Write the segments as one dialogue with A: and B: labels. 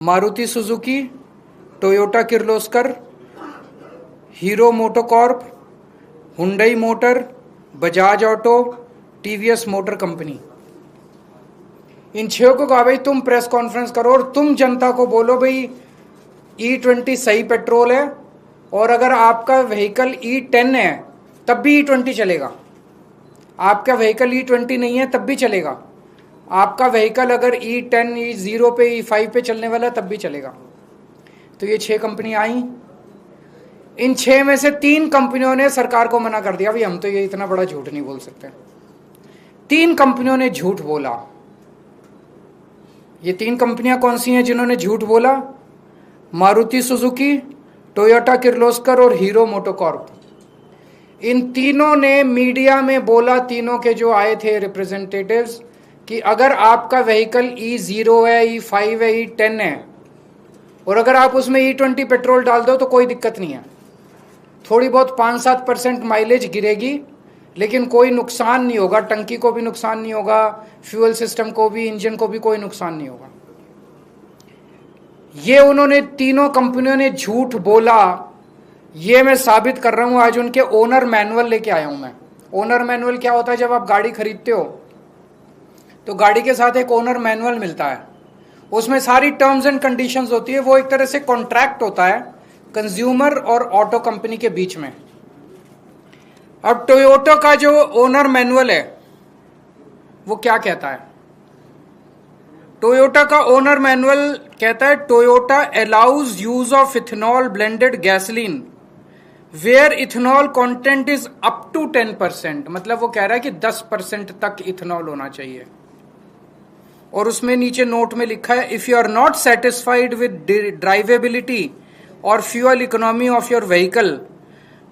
A: Maruti Suzuki, Toyota Kirloskar, Hero MotoCorp, Hyundai motor, Bajaj auto, TVS motor company. इन छह को कहा भाई तुम प्रेस कॉन्फ्रेंस करो और तुम जनता को बोलो भाई E20 सही पेट्रोल है, और अगर आपका व्हीकल E10 है तब भी E20 चलेगा। आपका व्हीकल E20 नहीं है तब भी चलेगा। आपका व्हीकल अगर E10, E0 पे, E5 पे चलने वाला तब भी चलेगा। तो ये 6 कंपनी आई। इन 6 में से 3 कंपनियों ने सरकार को मना कर दिया, भाई हम तो ये इतना बड़ा झूठ नहीं बोल सकते। 3 कंपनियों ने झूठ बोला। ये 3 कंपनियां कौन सी हैं जिन्होंने झूठ बोला? मारुति सुजुकी, टोयोटा किर्लोस्कर और हीरो मोटोकॉर्प। इन तीनों ने मीडिया में बोला, तीनों के जो आए थे रिप्रेजेंटेटिव्स, कि अगर आपका व्हीकल E0 है, E5 है, E10 है और अगर आप उसमें E20 पेट्रोल डाल दो तो कोई दिक्कत नहीं है। थोड़ी बहुत 5-7% माइलेज गिरेगी लेकिन कोई नुकसान नहीं होगा। टंकी को भी नुकसान नहीं होगा, फ्यूल सिस्टम को भी, इंजन को भी कोई नुकसान नहीं होगा। ये उन्होंने तीनों कंपनियों ने झूठ बोला। ये मैं साबित कर रहा हूं, आज उनके ओनर मैनुअल लेके आया हूं मैं। ओनर मैनुअल क्या होता है? जब आप गाड़ी खरीदते हो तो गाड़ी के साथ एक ओनर मैनुअल मिलता है, उसमें सारी टर्म्स एंड कंडीशंस होती है। वो एक तरह से कॉन्ट्रैक्ट होता है कंज्यूमर और ऑटो कंपनी के बीच में। अब टोयोटा का जो ओनर मैनुअल है वो क्या कहता है? टोयोटा का ओनर मैनुअल कहता है Toyota allows use of ethanol blended gasoline where ethanol content is up to 10%। मतलब वो कह रहा है कि 10% तक इथेनॉल होना चाहिए। और उसमें नीचे नोट में लिखा है, if you are not satisfied with drivability और fuel economy of your vehicle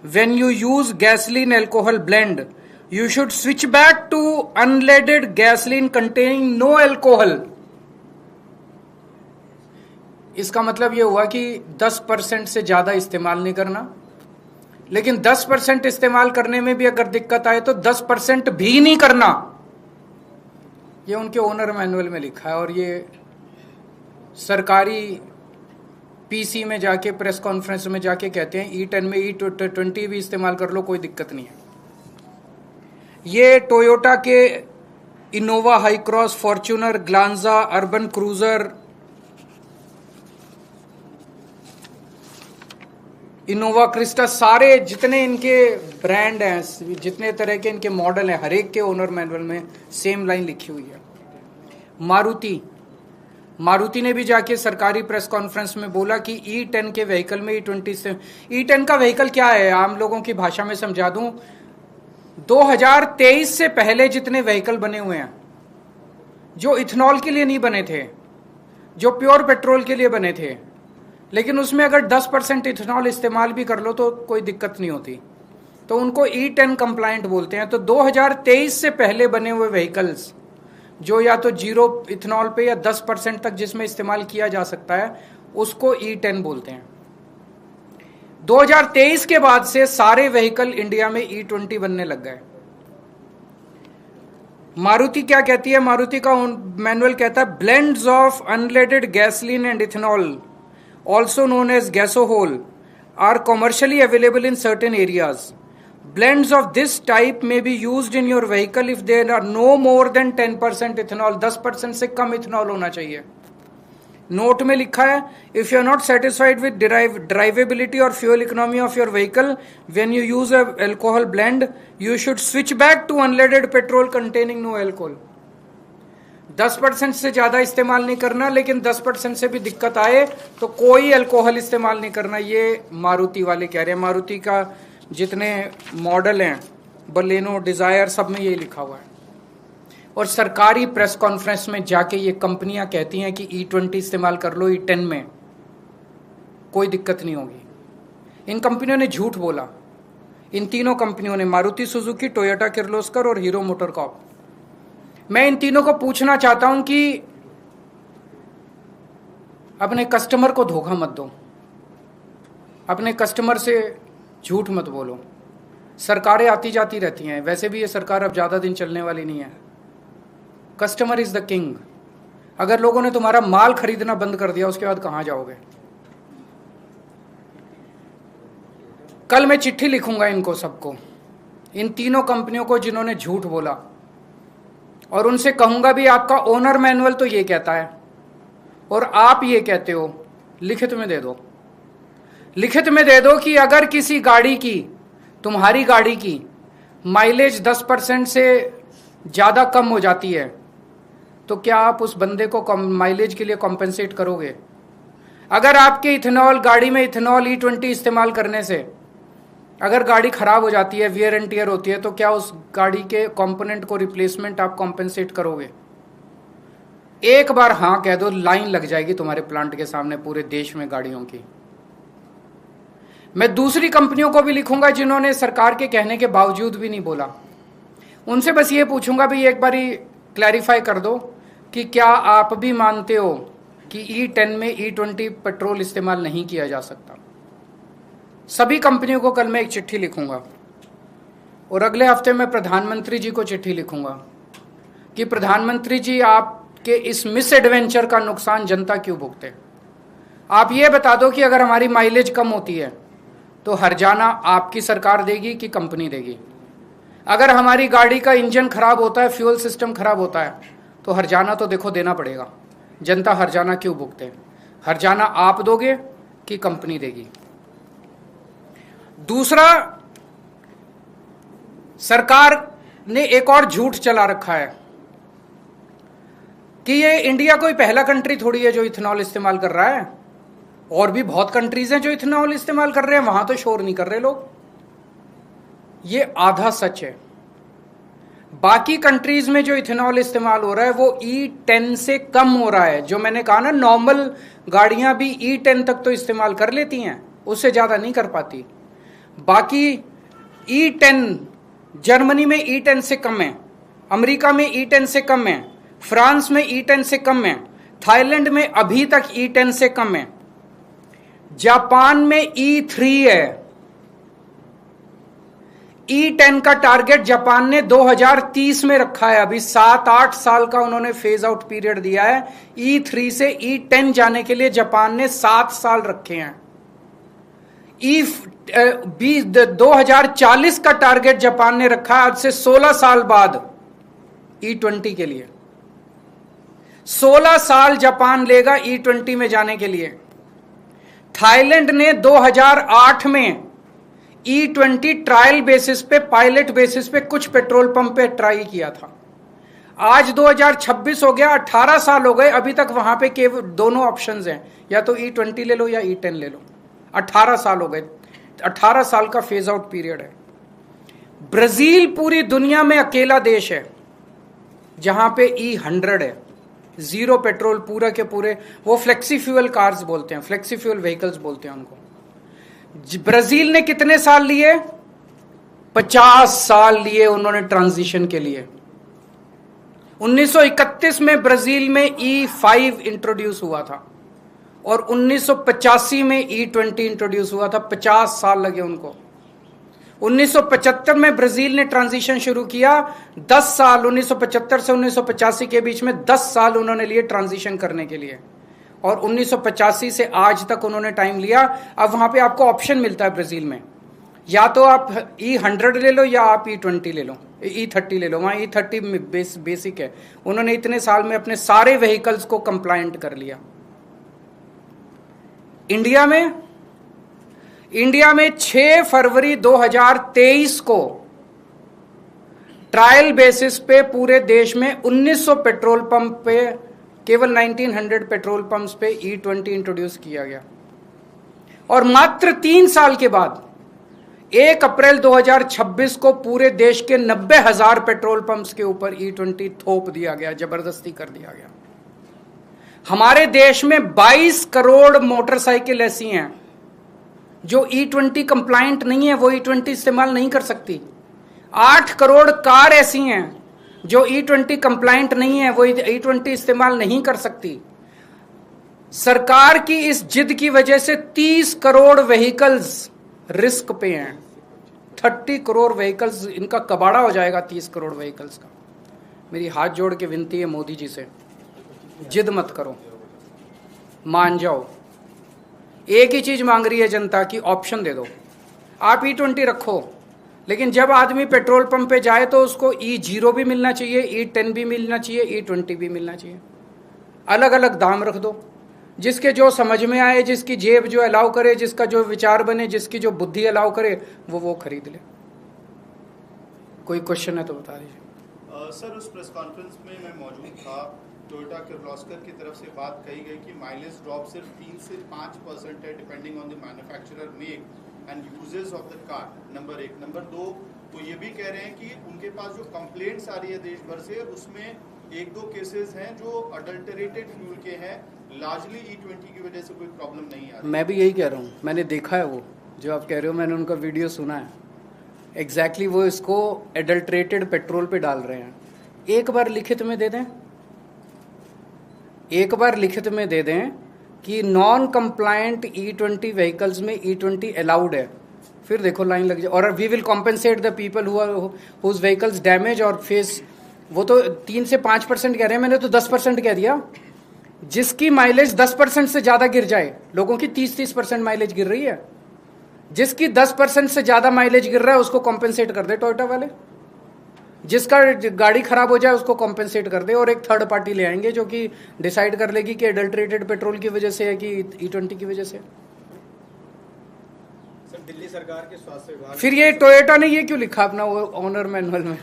A: when you use gasoline alcohol blend, you should switch back to unleaded gasoline containing no alcohol. इसका मतलब यह हुआ कि 10% से ज्यादा इस्तेमाल नहीं करना, लेकिन 10% इस्तेमाल करने में भी अगर दिक्कत आए तो 10% भी नहीं करना। ये उनके ओनर मैनुअल में लिखा है। और ये सरकारी पीसी में जाके, प्रेस कॉन्फ्रेंस में जाके कहते हैं E10 में E20 भी इस्तेमाल कर लो, कोई दिक्कत नहीं है। ये टोयोटा के Innova high cross, Fortuner, Glanza, urban cruiser, Innova Crysta, सारे जितने इनके ब्रांड हैं, जितने तरह के इनके मॉडल हैं, हर एक के ओनर मैनुअल में सेम लाइन लिखी हुई है। मारुति ने भी जाके सरकारी प्रेस कॉन्फ्रेंस में बोला कि E10 के व्हीकल में E20 से, E10 का व्हीकल क्या है आम लोगों की भाषा में समझा दूं, 2023 से पहले जितने व्हीकल बने हुए हैं जो इथेनॉल के लिए नहीं बने थे, जो प्योर पेट्रोल के लिए बने थे, लेकिन उसमें अगर 10% इथेनॉल इस्तेमाल भी कर लो तो कोई दिक्कत नहीं होती, तो उनको E10 कंप्लायंट बोलते हैं। तो 2023 से पहले बने हुए व्हीकल्स जो या तो 0 इथेनॉल पे या 10% तक जिसमें इस्तेमाल किया जा सकता है, उसको E10 बोलते हैं। 2023 के बाद से सारे व्हीकल इंडिया में E20 बनने लग गए। मारुति क्या कहती है? मारुति का मैनुअल कहता है blends of unleaded gasoline and ethanol also known as gasohol are commercially available in certain areas. Blends of this type may be used in your vehicle if there are no more than 10% ethanol. 10% से कम ethanol होना चाहिए। Note में लिखा है, if you are not satisfied with drivability or fuel economy of your vehicle when you use a alcohol blend, you should switch back to unleaded petrol containing no alcohol. 10% से ज्यादा इस्तेमाल नहीं करना, लेकिन 10% से भी दिक्कत आए तो कोई अल्कोहल इस्तेमाल नहीं करना। ये मारुति वाले कह रहे हैं। मारुति का जितने मॉडल हैं, बलेनो, डिजायर, सब में ये लिखा हुआ है। और सरकारी प्रेस कॉन्फ्रेंस में जाके ये कंपनियां कहती हैं कि E20 इस्तेमाल कर लो, E10 में कोई दिक्कत नहीं होगी। इन कंपनियों ने झूठ बोला। इन तीनों कंपनियों ने, मारुति सुजुकी, टोयोटा किर्लोस्कर और हीरो मोटोकॉर्प। मैं इन तीनों को पूछना चाहता हूं कि अपने कस्टमर को धोखा मत दो, अपने कस्टमर से झूठ मत बोलो। सरकारें आती जाती रहती हैं, वैसे भी ये सरकार अब ज्यादा दिन चलने वाली नहीं है। Customer is the king. अगर लोगों ने तुम्हारा माल खरीदना बंद कर दिया, उसके बाद कहां जाओगे? कल मैं चिट्ठी लिखूंगा इनको सबको, इन तीनों कंपनियों को जिन्होंने झूठ बोला, और उनसे कहूंगा भी आपका ओनर मैनुअल तो ये कहता है और आप ये कहते हो, लिखित में दे दो। लिखित में दे दो कि अगर किसी गाड़ी की, तुम्हारी गाड़ी की माइलेज 10% से ज़्यादा कम हो जाती है, तो क्या आप उस बंदे को माइलेज के लिए कॉम्पेंसेट करोगे? अगर आपके इथेनॉल गाड़ी में इथेनॉल E20 इस्तेमाल करने से अगर गाड़ी खराब हो जाती है, वियर एंड टियर होती है, तो क्या उस गाड़ी के कंपोनेंट को रिप्लेसमेंट आप कॉम्पेंसेट करोगे? एक बार हाँ कह दो, लाइन लग जाएगी तुम्हारे प्लांट के सामने पूरे देश में गाड़ियों की। मैं दूसरी कंपनियों को भी लिखूंगा जिन्होंने सरकार के कहने के बावजूद भी नहीं बोला, उनसे बस ये पूछूंगा भी एक बारी क्लैरिफाई कर दो कि क्या आप भी मानते हो कि E10 में E20 पेट्रोल इस्तेमाल नहीं किया जा सकता? सभी कंपनियों को कल मैं एक चिट्ठी लिखूंगा और अगले हफ्ते में प्रधानमंत्री जी को चिट्ठी लिखूंगा कि प्रधानमंत्री जी, आपके इस मिस एडवेंचर का नुकसान जनता क्यों भुगते? आप ये बता दो कि अगर हमारी माइलेज कम होती है तो हर्जाना आपकी सरकार देगी कि कंपनी देगी? अगर हमारी गाड़ी का इंजन खराब होता है, फ्यूल सिस्टम खराब होता है, तो हर्जाना तो देखो देना पड़ेगा। जनता हर्जाना क्यों भुगते? हर्जाना आप दोगे कि कंपनी देगी? दूसरा, सरकार ने एक और झूठ चला रखा है कि ये इंडिया कोई पहला कंट्री थोड़ी है जो इथेनॉल इस्तेमाल कर रहा है, और भी बहुत कंट्रीज हैं जो इथेनॉल इस्तेमाल कर रहे हैं, वहां तो शोर नहीं कर रहे लोग। ये आधा सच है। बाकी कंट्रीज में जो इथेनॉल इस्तेमाल हो रहा है वो E10 से कम हो रहा है। जो मैंने कहा ना, नॉर्मल गाड़ियां भी E10 तक तो इस्तेमाल कर लेती हैं, उससे ज्यादा नहीं कर पाती। बाकी E10, जर्मनी में E10 से कम है, अमेरिका में E10 से कम है, फ्रांस में E10 से कम है, थाईलैंड में अभी तक E10 से कम है, जापान में E3 है। E10 का टारगेट जापान ने 2030 में रखा है। अभी 7-8 साल का उन्होंने फेज आउट पीरियड दिया है। E3 से E10 जाने के लिए जापान ने 7 साल रखे हैं। 2040 का टारगेट जापान ने रखा है, आज से 16 साल बाद E20 के लिए। 16 साल जापान लेगा E20 में जाने के लिए। थाईलैंड ने 2008 में E20 ट्रायल बेसिस पे, पायलट बेसिस पे कुछ पेट्रोल पंप पे ट्राई किया था। आज 2026 हो गया, 18 साल हो गए, अभी तक वहां पे केवल दोनों ऑप्शंस हैं, या तो E20 ले लो या E10 ले लो। 18 साल हो गए, 18 साल का फेज आउट पीरियड है। ब्राजील पूरी दुनिया में अकेला देश है जहां पे E100 है, जीरो पेट्रोल पूरा के पूरे। वो फ्लेक्सी फ्यूल कार्स बोलते हैं, फ्लेक्सी फ्यूल व्हीकल्स बोलते हैं उनको। ब्राजील ने कितने साल लिए? 50 साल लिए उन्होंने ट्रांजिशन के लिए। 1931 में ब्राजील में E5 इंट्रोड्यूस हुआ था और 1985 में E20 इंट्रोड्यूस हुआ था। 50 साल लगे उनको। 1975 में ब्राजील ने ट्रांजिशन शुरू किया। 10 साल 1975 से 1985 के बीच में 10 साल उन्होंने लिए ट्रांजिशन करने के लिए, और 1985 से आज तक उन्होंने टाइम लिया। अब वहां पे आपको ऑप्शन मिलता है ब्राजील में, या तो आप E100 ले लो या आप E20 ले लो, E30 ले लो। वहां E30 बेसिक है। उन्होंने इतने साल में अपने सारे व्हीकल्स को कंप्लायंट कर लिया। इंडिया में 6 फरवरी 2023 को ट्रायल बेसिस पे पूरे देश में 1900 पेट्रोल पंप पे, केवल 1900 पेट्रोल पंप्स पे E20 इंट्रोड्यूस किया गया। और मात्र 3 साल के बाद 1 अप्रैल 2026 को पूरे देश के 90,000 पेट्रोल पंप्स के ऊपर E20 थोप दिया गया, जबरदस्ती कर दिया गया। हमारे देश में 22 करोड़ मोटरसाइकिल ऐसी हैं जो E20 कंप्लायंट नहीं है, वो E20 इस्तेमाल नहीं कर सकती। 8 करोड़ कार ऐसी हैं जो E20 कंप्लायंट नहीं है, वो E20 इस्तेमाल नहीं कर सकती। सरकार की इस जिद की वजह से 30 करोड़ व्हीकल्स रिस्क पे हैं। 30 करोड़ व्हीकल्स, इनका कबाड़ा हो जाएगा 30 करोड़ व्हीकल्स का। मेरी हाथ जोड़ के विनती है मोदी जी से, जिद मत करो, मान जाओ। एक ही चीज मांग रही है जनता की, ऑप्शन दे दो। आप E20 रखो, लेकिन जब आदमी पेट्रोल पंप पे जाए तो उसको E0 भी मिलना चाहिए, E10 भी मिलना चाहिए, E20 भी मिलना चाहिए। अलग अलग दाम रख दो, जिसके जो समझ में आए, जिसकी जेब जो अलाउ करे, जिसका जो विचार बने, जिसकी जो बुद्धि अलाउ करे, वो खरीद ले। कोई क्वेश्चन है तो बता दीजिए।
B: सर, उस प्रेस कॉन्फ्रेंस में मैं मौजूद था। टोयोटा किर्लोस्कर की तरफ से बात कही गई कि माइलेज ड्रॉप सिर्फ 3 से 5% है, depending on the manufacturer make and uses of the car. Number 1। Number 2, तो ये भी कह रहे हैं कि उनके पास जो कंप्लेंट्स आ रही है देश भर से, उसमें 1-2 केसेस हैं जो अडल्टरेटेड फ्यूल के हैं। लार्जली E20 की वजह से कोई प्रॉब्लम नहीं आ रही।
A: मैं भी यही कह रहा हूँ, मैंने देखा है वो जो आप कह रहे हो, मैंने उनका वीडियो सुना है। एग्जैक्टली वो इसको एडल्ट्रेटेड पेट्रोल पे डाल रहे हैं। एक बार लिखित में दे दें, एक बार लिखित में दे दें कि नॉन कंप्लायंट E20 व्हीकल्स में E20 अलाउड है, फिर देखो लाइन लग जाए। और we will compensate the people whose vehicles damage or face. वो तो 3 से 5% कह रहे हैं, मैंने तो 10% कह दिया। जिसकी माइलेज 10% से ज्यादा गिर जाए, लोगों की 30% माइलेज गिर रही है, जिसकी 10% से ज्यादा माइलेज गिर रहा है उसको कॉम्पेंसेट कर दे टोयोटा वाले। जिसका गाड़ी खराब हो जाए उसको कॉम्पेंसेट कर दे, और एक थर्ड पार्टी ले आएंगे जो कि डिसाइड कर लेगी कि एडल्ट्रेटेड पेट्रोल की वजह से है कि E20 की वजह से।
C: सर, दिल्ली सरकार के स्वास्थ्य विभाग,
A: फिर ये टोयोटा ने ये क्यों लिखा अपना वो ऑनर मैनुअल में?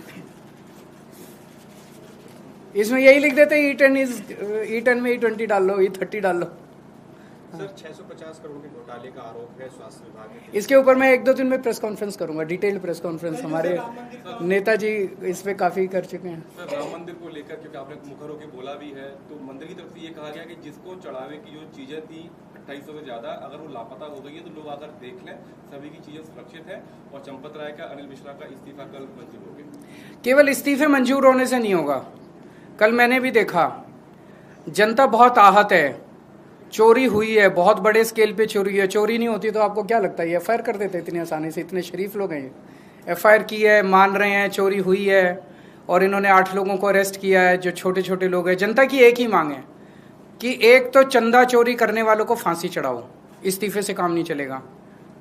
A: इसमें यही लिख देते E10 में E20 डाल लो, E30 डाल लो।
C: सर, 650 करोड़ के घोटाले का आरोप है स्वास्थ्य विभाग में।
A: इसके ऊपर मैं 1-2 दिन में प्रेस कॉन्फ्रेंस करूंगा, डिटेल्ड प्रेस कॉन्फ्रेंस। हमारे नेताजी इस पे काफी कर चुके हैं।
D: सर, राम मंदिर को लेकर क्योंकि आपने मुखर होकर बोला भी है, तो मंदिर की तरफ से ये कहा गया कि जिसको चढ़ावे की जो चीजें थी 2800 से ज्यादा, अगर वो लापता हो गई है तो लोग आकर देख लें, सभी की चीजें सुरक्षित है। और चंपत राय का, अनिल मिश्रा का इस्तीफा कल मंजूर हो गया।
A: केवल इस्तीफे मंजूर होने से नहीं होगा। कल मैंने भी देखा, जनता बहुत आहत है। चोरी हुई है, बहुत बड़े स्केल पे चोरी है। चोरी नहीं होती तो आपको क्या लगता है FIR कर देते इतनी आसानी से? इतने शरीफ लोग हैं, FIR की है, मान रहे हैं चोरी हुई है, और इन्होंने 8 लोगों को अरेस्ट किया है जो छोटे छोटे लोग हैं। जनता की एक ही मांग है कि एक तो चंदा चोरी करने वालों को फांसी चढ़ाओ, इस्तीफे से काम नहीं चलेगा,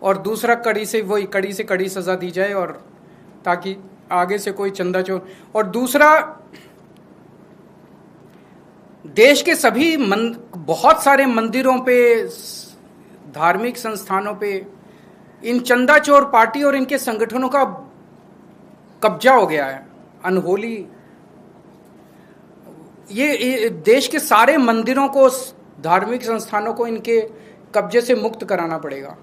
A: और दूसरा कड़ी से कड़ी सजा दी जाए, और ताकि आगे से कोई चंदा चोर। और दूसरा, देश के सभी बहुत सारे मंदिरों पे, धार्मिक संस्थानों पे इन चंदा चोर पार्टी और इनके संगठनों का कब्जा हो गया है, अनहोली। ये देश के सारे मंदिरों को, धार्मिक संस्थानों को इनके कब्जे से मुक्त कराना पड़ेगा,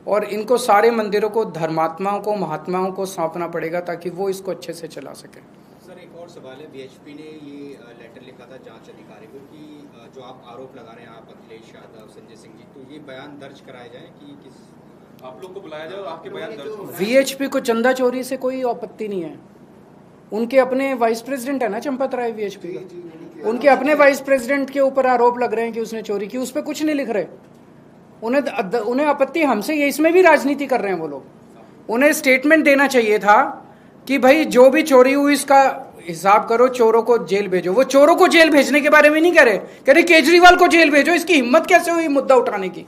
A: और इनको सारे मंदिरों को धर्मात्माओं को, महात्माओं को सौंपना पड़ेगा ताकि वो इसको अच्छे से चला सके।
C: सर, एक और सवाल है। BHP ने ये लेटर लिखा था जांच अधिकारी को कि जो आप आरोप लगा रहे हैं, आप अखिलेश यादव, संजय सिंह जी, तो ये बयान दर्ज कराए जाए कि किस
D: आप लोग को बुलाया जाए और आपके बयान दर्ज हो।
A: VHP को चंदा चोरी से कोई आपत्ति नहीं है। उन्हें अपने वाइस प्रेसिडेंट है ना चंपत राय VHP का, उनके अपने वाइस प्रेसिडेंट के ऊपर आरोप लग रहे हैं कि उसने चोरी की, उस पर कुछ नहीं लिख रहे। उन्हें आपत्ति हमसे, ये इसमें भी राजनीति कर रहे हैं वो लोग। उन्हें स्टेटमेंट देना चाहिए था कि भाई जो भी चोरी हुई इसका हिसाब करो, चोरों को जेल भेजो। वो चोरों को जेल भेजने के बारे में नहीं कह रहे केजरीवाल को जेल भेजो। इसकी हिम्मत कैसे हुई मुद्दा उठाने की?